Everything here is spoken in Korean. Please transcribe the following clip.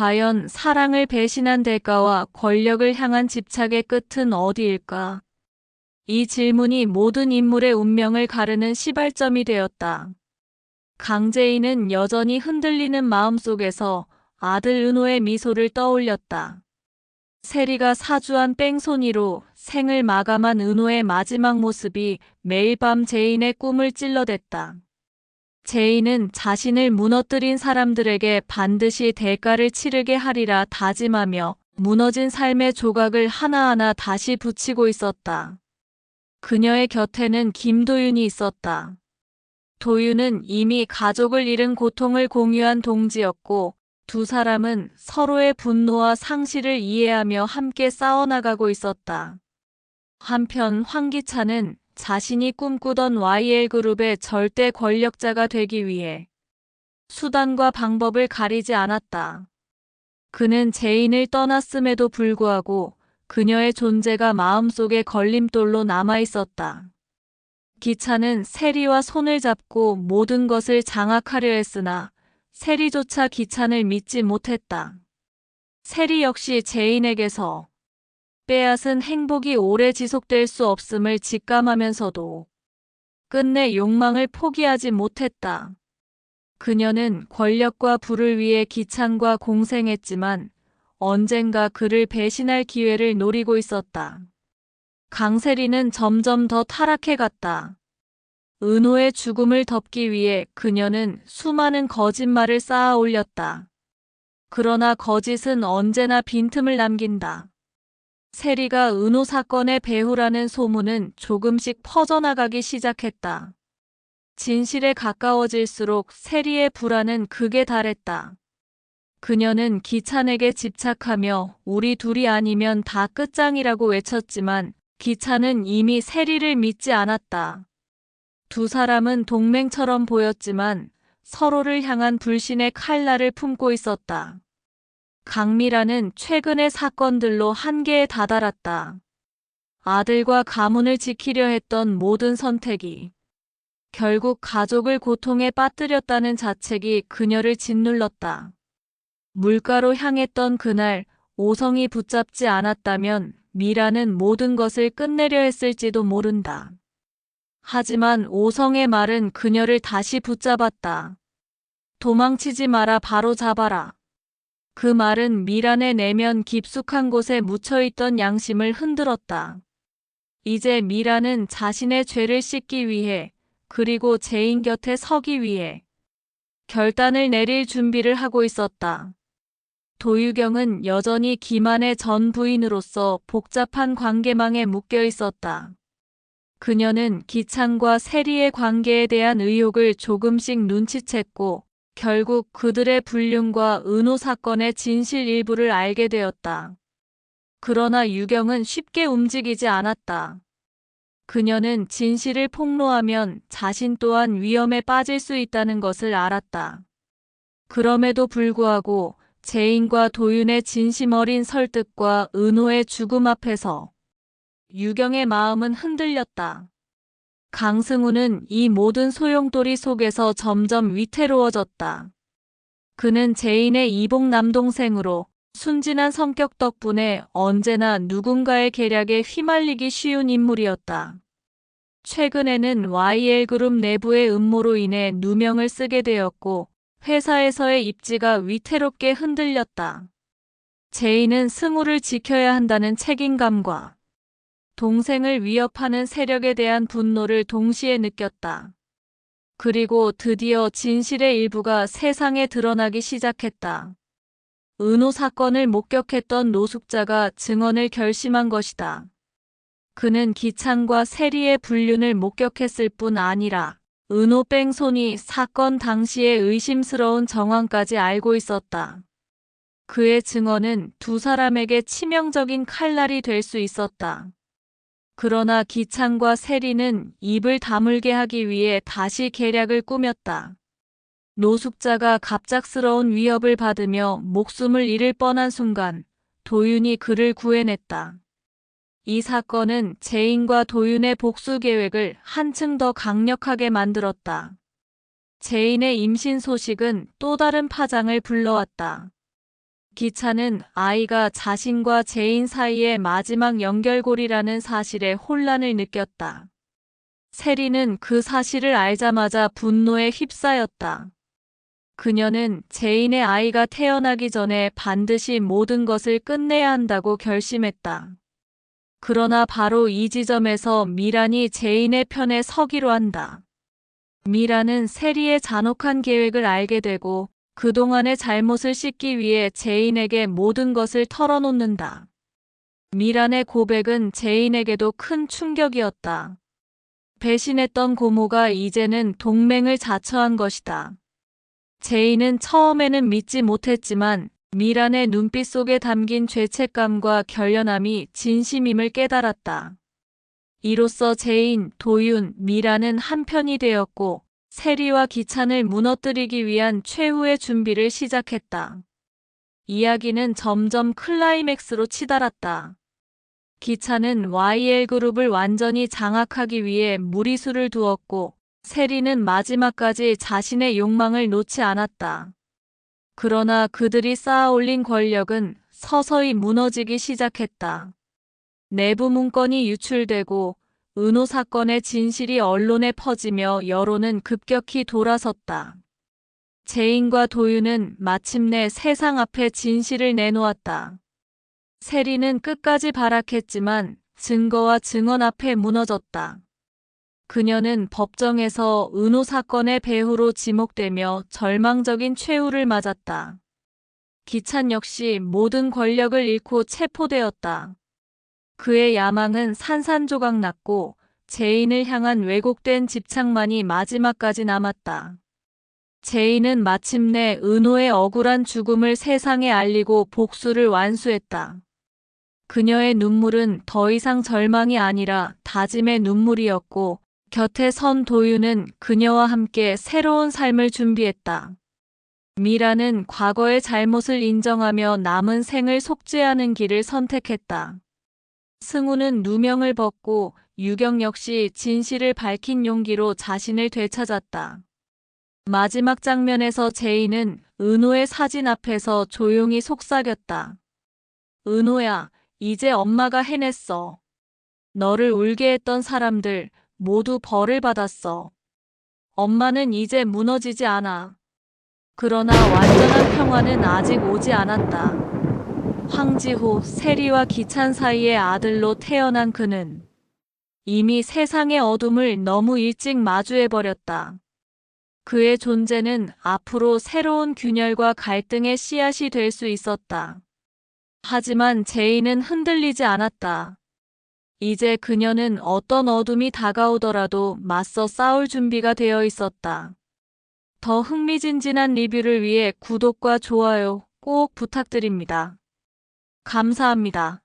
과연 사랑을 배신한 대가와 권력을 향한 집착의 끝은 어디일까? 이 질문이 모든 인물의 운명을 가르는 시발점이 되었다. 강재인은 여전히 흔들리는 마음속에서 아들 은호의 미소를 떠올렸다. 세리가 사주한 뺑소니로 생을 마감한 은호의 마지막 모습이 매일 밤 재인의 꿈을 찔러댔다. 재인은 자신을 무너뜨린 사람들에게 반드시 대가를 치르게 하리라 다짐하며 무너진 삶의 조각을 하나하나 다시 붙이고 있었다. 그녀의 곁에는 김도윤이 있었다. 도윤은 이미 가족을 잃은 고통을 공유한 동지였고 두 사람은 서로의 분노와 상실을 이해하며 함께 싸워나가고 있었다. 한편 황기찬은 자신이 꿈꾸던 YL그룹의 절대 권력자가 되기 위해 수단과 방법을 가리지 않았다. 그는 재인을 떠났음에도 불구하고 그녀의 존재가 마음속에 걸림돌로 남아있었다. 기찬은 세리와 손을 잡고 모든 것을 장악하려 했으나 세리조차 기찬을 믿지 못했다. 세리 역시 재인에게서 빼앗은 행복이 오래 지속될 수 없음을 직감하면서도 끝내 욕망을 포기하지 못했다. 그녀는 권력과 부를 위해 기찬과 공생했지만 언젠가 그를 배신할 기회를 노리고 있었다. 강세리는 점점 더 타락해갔다. 은호의 죽음을 덮기 위해 그녀는 수많은 거짓말을 쌓아 올렸다. 그러나 거짓은 언제나 빈틈을 남긴다. 세리가 은호 사건의 배후라는 소문은 조금씩 퍼져나가기 시작했다. 진실에 가까워질수록 세리의 불안은 극에 달했다. 그녀는 기찬에게 집착하며 우리 둘이 아니면 다 끝장이라고 외쳤지만 기찬은 이미 세리를 믿지 않았다. 두 사람은 동맹처럼 보였지만 서로를 향한 불신의 칼날을 품고 있었다. 강미라는 최근의 사건들로 한계에 다다랐다. 아들과 가문을 지키려 했던 모든 선택이 결국 가족을 고통에 빠뜨렸다는 자책이 그녀를 짓눌렀다. 물가로 향했던 그날 오성이 붙잡지 않았다면 미라는 모든 것을 끝내려 했을지도 모른다. 하지만 오성의 말은 그녀를 다시 붙잡았다. 도망치지 마라, 바로 잡아라. 그 말은 미란의 내면 깊숙한 곳에 묻혀있던 양심을 흔들었다. 이제 미란은 자신의 죄를 씻기 위해 그리고 재인 곁에 서기 위해 결단을 내릴 준비를 하고 있었다. 도유경은 여전히 기만의 전 부인으로서 복잡한 관계망에 묶여 있었다. 그녀는 기찬과 세리의 관계에 대한 의혹을 조금씩 눈치챘고 결국 그들의 불륜과 은호 사건의 진실 일부를 알게 되었다. 그러나 유경은 쉽게 움직이지 않았다. 그녀는 진실을 폭로하면 자신 또한 위험에 빠질 수 있다는 것을 알았다. 그럼에도 불구하고 재인과 도윤의 진심 어린 설득과 은호의 죽음 앞에서 유경의 마음은 흔들렸다. 강승우는 이 모든 소용돌이 속에서 점점 위태로워졌다. 그는 재인의 이복 남동생으로 순진한 성격 덕분에 언제나 누군가의 계략에 휘말리기 쉬운 인물이었다. 최근에는 YL그룹 내부의 음모로 인해 누명을 쓰게 되었고 회사에서의 입지가 위태롭게 흔들렸다. 재인은 승우를 지켜야 한다는 책임감과 동생을 위협하는 세력에 대한 분노를 동시에 느꼈다. 그리고 드디어 진실의 일부가 세상에 드러나기 시작했다. 은호 사건을 목격했던 노숙자가 증언을 결심한 것이다. 그는 기찬과 세리의 불륜을 목격했을 뿐 아니라 은호 뺑소니 사건 당시의 의심스러운 정황까지 알고 있었다. 그의 증언은 두 사람에게 치명적인 칼날이 될 수 있었다. 그러나 기찬과 세리는 입을 다물게 하기 위해 다시 계략을 꾸몄다. 노숙자가 갑작스러운 위협을 받으며 목숨을 잃을 뻔한 순간 도윤이 그를 구해냈다. 이 사건은 재인과 도윤의 복수 계획을 한층 더 강력하게 만들었다. 재인의 임신 소식은 또 다른 파장을 불러왔다. 기찬은 아이가 자신과 제인 사이의 마지막 연결고리라는 사실에 혼란을 느꼈다. 세리는 그 사실을 알자마자 분노에 휩싸였다. 그녀는 제인의 아이가 태어나기 전에 반드시 모든 것을 끝내야 한다고 결심했다. 그러나 바로 이 지점에서 미란이 제인의 편에 서기로 한다. 미란은 세리의 잔혹한 계획을 알게 되고 그동안의 잘못을 씻기 위해 제인에게 모든 것을 털어놓는다. 미란의 고백은 제인에게도 큰 충격이었다. 배신했던 고모가 이제는 동맹을 자처한 것이다. 제인은 처음에는 믿지 못했지만 미란의 눈빛 속에 담긴 죄책감과 결연함이 진심임을 깨달았다. 이로써 제인, 도윤, 미란은 한편이 되었고 세리와 기찬을 무너뜨리기 위한 최후의 준비를 시작했다. 이야기는 점점 클라이맥스로 치달았다. 기찬은 YL그룹을 완전히 장악하기 위해 무리수를 두었고 세리는 마지막까지 자신의 욕망을 놓지 않았다. 그러나 그들이 쌓아올린 권력은 서서히 무너지기 시작했다. 내부 문건이 유출되고 은호 사건의 진실이 언론에 퍼지며 여론은 급격히 돌아섰다. 제인과 도윤은 마침내 세상 앞에 진실을 내놓았다. 세리는 끝까지 발악했지만 증거와 증언 앞에 무너졌다. 그녀는 법정에서 은호 사건의 배후로 지목되며 절망적인 최후를 맞았다. 기찬 역시 모든 권력을 잃고 체포되었다. 그의 야망은 산산조각 났고 제인을 향한 왜곡된 집착만이 마지막까지 남았다. 제인은 마침내 은호의 억울한 죽음을 세상에 알리고 복수를 완수했다. 그녀의 눈물은 더 이상 절망이 아니라 다짐의 눈물이었고 곁에 선 도윤은 그녀와 함께 새로운 삶을 준비했다. 미라는 과거의 잘못을 인정하며 남은 생을 속죄하는 길을 선택했다. 승우는 누명을 벗고 유경 역시 진실을 밝힌 용기로 자신을 되찾았다. 마지막 장면에서 제인은 은호의 사진 앞에서 조용히 속삭였다. 은호야, 이제 엄마가 해냈어. 너를 울게 했던 사람들 모두 벌을 받았어. 엄마는 이제 무너지지 않아. 그러나 완전한 평화는 아직 오지 않았다. 황지호, 세리와 기찬 사이의 아들로 태어난 그는 이미 세상의 어둠을 너무 일찍 마주해버렸다. 그의 존재는 앞으로 새로운 균열과 갈등의 씨앗이 될 수 있었다. 하지만 제인은 흔들리지 않았다. 이제 그녀는 어떤 어둠이 다가오더라도 맞서 싸울 준비가 되어 있었다. 더 흥미진진한 리뷰를 위해 구독과 좋아요 꼭 부탁드립니다. 감사합니다.